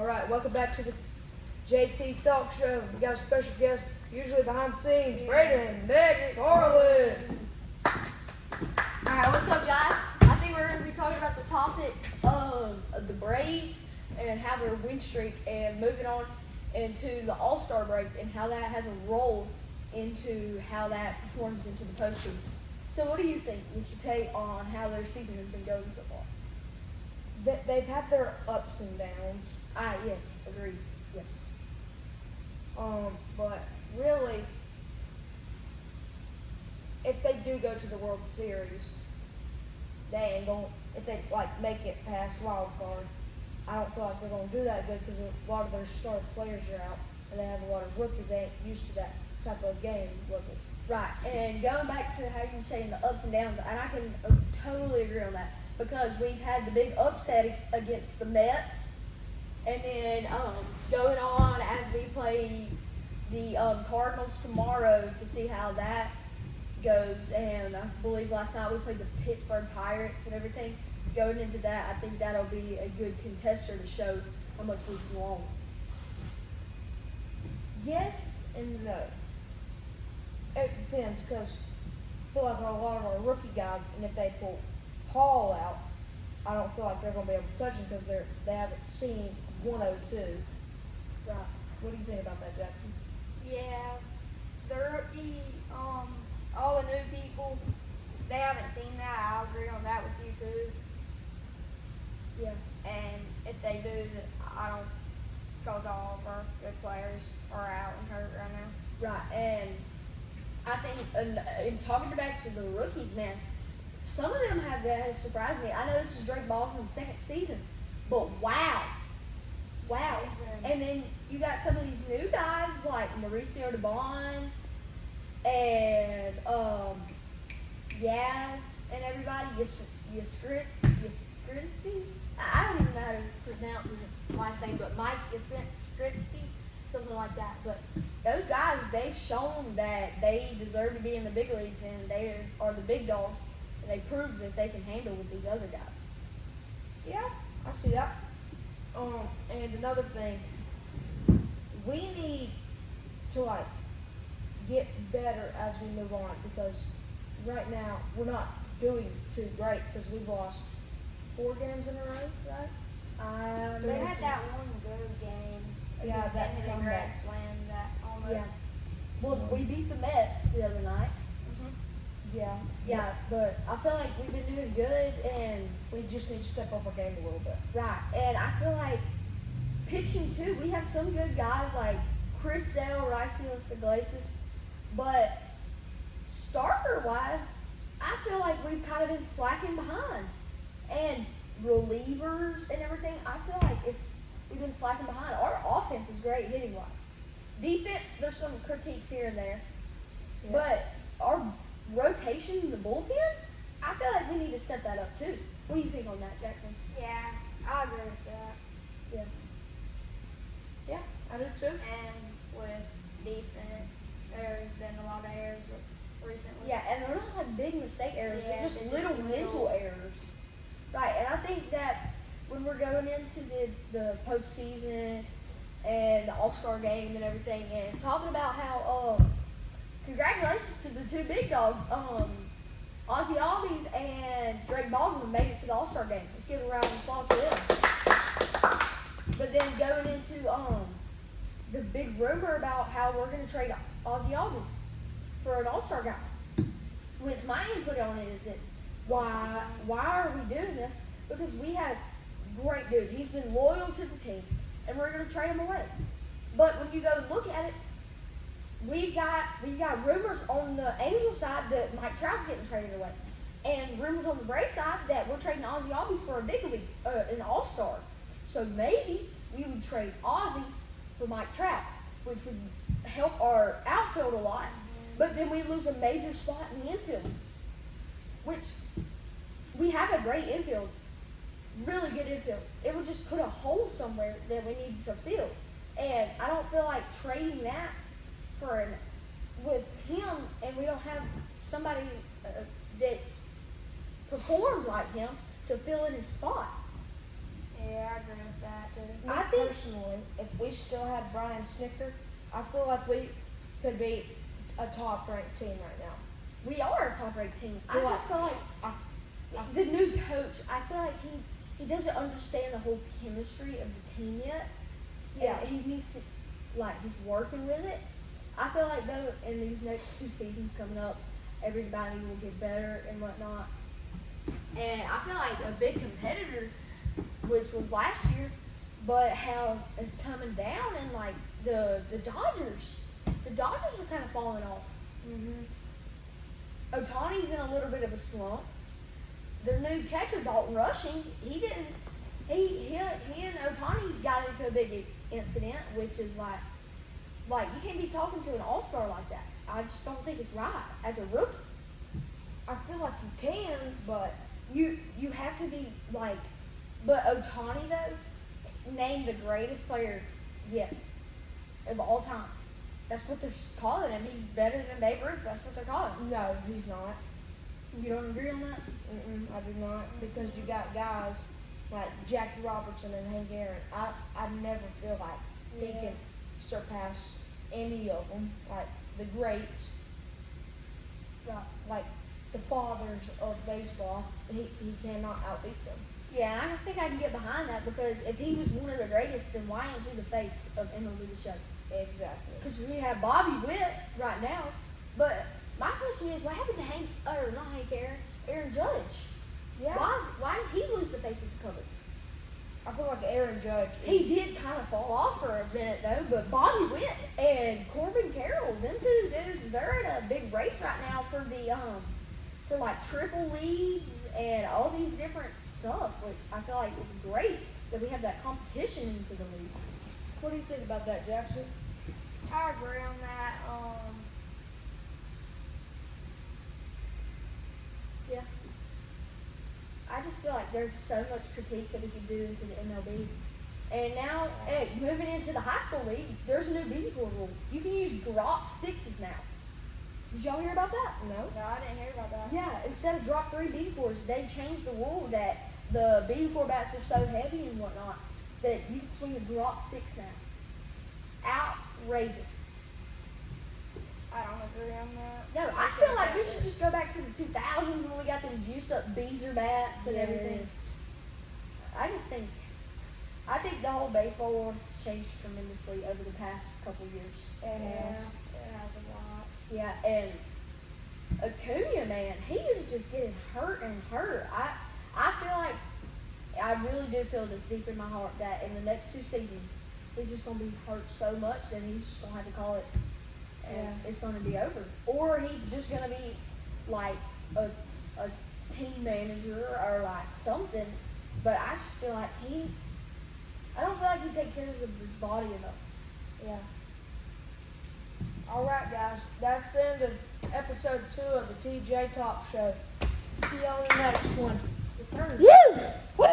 All right, welcome back to the JT Talk Show. We got a special guest, usually behind the scenes, Braden McFarland. Alright, what's up, guys? I think we're going to be talking about the topic of the Braves and how their win streak, and moving on into the All-Star break and how that has a role into how that performs into the postseason. So, what do you think, Mr. Tate, on how their season has been going so far? They've had their ups and downs, Yes, agreed. Yes. but really, if they do go to the World Series, they ain't going. If they make it past wild card, I don't feel like they're going to do that good because a lot of their star players are out, and they have a lot of rookies that ain't used to that type of game level. Right, and going back to how you're saying the ups and downs, and I can totally agree on that, because we've had the big upset against the Mets, and then going on as we play the Cardinals tomorrow to see how that goes, and I believe last night we played the Pittsburgh Pirates and everything. Going into that, I think that'll be a good contester to show how much we've grown. Yes and no. It depends because I feel like a lot of our rookie guys, and if they pull Hall out, I don't feel like they're going to be able to touch him because they haven't seen 102. Right. What do you think about that, Jackson? Yeah, the rookie, all the new people, they haven't seen that. I'll agree on that with you too. Yeah. And if they do, I don't, because all of our good players are out and hurt right now. Right, and I think, in talking back to the rookies, man, some of them have surprised me. I know this is Drake Baldwin's second season, but wow. And then you got some of these new guys like Mauricio Dubon and Yaz and everybody. Yastrzemski. I don't even know how to pronounce his last name, but Mike Yastrzemski, something like that. But those guys, they've shown that they deserve to be in the big leagues, and they are the big dogs, and they proved that they can handle with these other guys. Yeah, I see that. And another thing, we need to get better as we move on because right now we're not doing too great because we've lost 4 games in a row, right? They had that one good game. Yeah, against that the comeback. Grand Slam that almost. Yeah. Well, we beat the Mets the other night. Yeah, But I feel like we've been doing good, and we just need to step up our game a little bit. right. And I feel like pitching too, we have some good guys like Chris Sale, Raisel Iglesias, but starter wise, I feel like we've kind of been slacking behind. And relievers and everything, I feel like we've been slacking behind. Our offense is great hitting wise. Defense, there's some critiques here and there, Yeah. but our rotation in the bullpen, I feel like we need to step that up too. What do you think on that, Jackson? Yeah, I agree with that. Yeah, I do too. And with defense, there's been a lot of errors recently. Yeah, and they're not like big mistake errors. Yeah, They're just they're just little little. mental errors. Right, and I think that when we're going into the postseason and the All-Star game and everything, and talking about how congratulations to the 2 big dogs, Ozzy Albies and Drake Baldwin made it to the All-Star game. Let's give a round of applause for them. But then going into the big rumor about how we're going to trade Ozzy Albies for an All-Star guy, which my input on it is that why are we doing this? Because we have great dude. He's been loyal to the team, and we're going to trade him away. But when you go look at it, we've got rumors on the Angel side that Mike Trout's getting traded away, and rumors on the Brave side that we're trading Ozzy Albies for a big league, an All-Star. So maybe we would trade Ozzy for Mike Trout, which would help our outfield a lot. But then we lose a major spot in the infield, which we have a great infield, really good infield. It would just put a hole somewhere that we need to fill. And I don't feel like trading that with him, and we don't have somebody that's performed like him to fill in his spot. Yeah, I agree with that too. I think personally, if we still had Brian Snicker, I feel like we could be a top ranked team right now. We are a top-ranked team. I Well, just feel like the new coach. I feel like he doesn't understand the whole chemistry of the team yet. Yeah. And he needs to, he's working with it. I feel like though in these next 2 seasons coming up, everybody will get better and whatnot. And I feel like a big competitor, which was last year, but how it's coming down, and like the Dodgers. The Dodgers are kind of falling off. Mm-hmm. Otani's in a little bit of a slump. Their new catcher, Dalton Rushing, he and Otani got into a big incident, which is like you can't be talking to an all-star like that. I just don't think it's right as a rookie. I feel like you can, but You have to be like, but Otani though, named the greatest player yet of all time. That's what they're calling him. He's better than Babe Ruth. That's what they're calling him. no, he's not. You don't agree on that? I do not, because you got guys like Jackie Robertson and Hank Aaron. I never feel like he Yeah. can surpass any of them, like the greats, like the fathers of baseball. He cannot outbeat them. Yeah, I think I can get behind that, because if he was one of the greatest, then why ain't he the face of MLB The Show? Exactly. Because we have Bobby Witt right now, but my question is, what happened to Aaron Judge? Yeah. Why did he lose the face of the cover? I feel like Aaron Judge. He did kind of fall off for a minute though, but Bobby Witt and Corbin Carroll, them two dudes, they're in a big race right now for the for like triple leads and all these different stuff, which I feel like is great that we have that competition into the league. What do you think about that, Jackson? I agree on that. Yeah. I just feel like there's so much critiques that we could do into the MLB. And now, moving into the high school league, there's a new BB core rule. You can use drop sixes now. Did y'all hear about that? No. No, I didn't hear about that. Yeah, instead of drop 3 BB cores, they changed the rule that the BB core bats were so heavy and whatnot that you can swing a drop 6 now. Outrageous. I don't agree on that. No, I feel like we should just go back to the 2000s when we got them juiced up Beezer bats and everything. I think the whole baseball world has changed tremendously over the past couple years. And Yeah, it has a lot. Yeah, and Acuna, man, he is just getting hurt and hurt. I feel like, I really do feel this deep in my heart that in the next 2 seasons, he's just going to be hurt so much that he's just going to have to call it, and it's going to be over. Or he's just going to be like a team manager or like something. But I just feel like I don't feel like he takes care of his body enough. yeah. All right, guys. That's the end of episode 2 of the TJ Talk Show. See y'all in the next one. It's hurt. Woo!